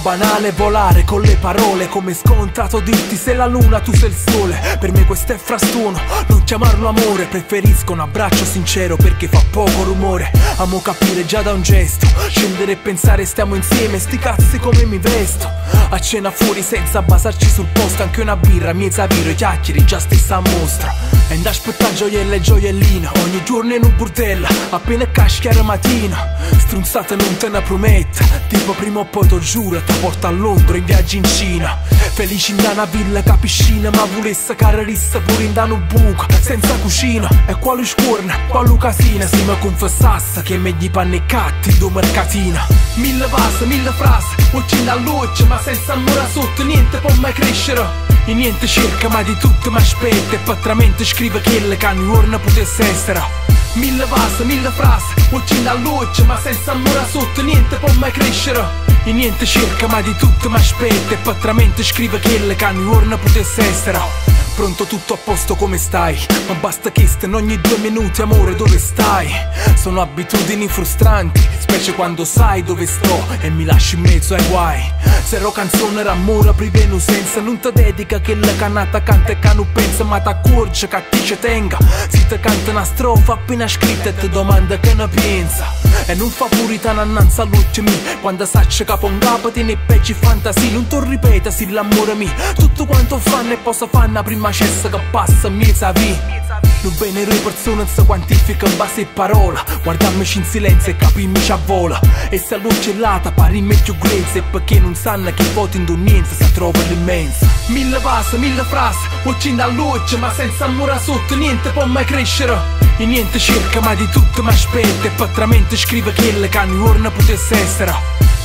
banale volare con le parole, come scontato dirti sei la luna tu sei il sole. Per me questo è frastuono, non chiamarlo amore, preferisco un abbraccio sincero perché fa poco rumore. Amo capire già da un gesto, scendere e pensare stiamo insieme, sti cazzi come mi vesto. A cena fuori senza basarci sul posto, anche una birra, miezza viro, i chiacchieri già stessa mostra. E da aspettare gioielle e gioiellina, ogni giorno in un burdella, appena caschiare mattina. Strunzata non te ne prometta, tipo prima o poi t'ho giuro ti porta a Londra in viaggio in Cina. Felici in da una villa che piscina, ma volesse carrerissa pure in da un buco, senza cucina. E quale scuorna, quale casina, se mi confessasse che meglio i panneccatti do mercatina. Mille vasi, mille frasi, oggi da luce, ma senza amore sotto niente può mai crescere. E niente cerca ma di tutto mi aspetta, e patramente scrive quelle che ogni giorno potesse essere. Mille vasi, mille frasi, oggi da luce, ma senza amore sotto niente può mai crescere. E niente cerca ma di tutto mi aspetta, e patramente scrive quelle che ogni giorno potesse essere. Pronto, tutto a posto, come stai? Ma basta che in ogni 2 minuti, amore, dove stai? Sono abitudini frustranti, specie quando sai dove sto e mi lasci in mezzo ai guai. Se ero canzone d'amore prive senza, non ti dedica che la canata canta e che non pensa, ma t'accorge che ti ci tenga. Si te canta una strofa appena scritta e ti domanda che ne pensa. E non fa puritana annanzi all'ultimi, quando sacce capo un capo tiene peggi fantasia. Non ti ripeta sì l'amore mio, tutto quanto fanno e posso fanno prima cessa che passa mezza vita. Non bene le persone non si quantifica in base a parola, guardarmici in silenzio e capirmici a vola. E se a luce è lata parimmi più grezza, perché non sanno che voti in niente si trova l'immensa. Mille vasi, mille frasi, oggi da luce, ma senza amore sotto niente può mai crescere. E niente cerca ma di tutto mi aspetta, e patramente scrive quelle che ogni giorno potesse essere.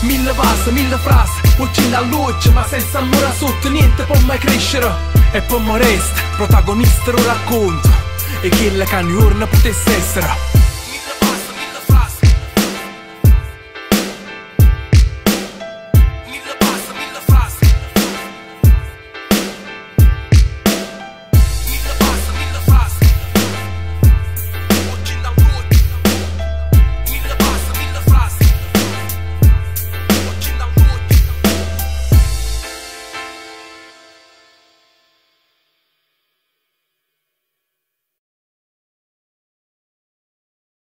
Mille vasi, mille frasi, oggi da luce, ma senza amore sotto niente può mai crescere. E poi mi resta, protagonista lo racconto, e quella che ogni giorno potesse essere.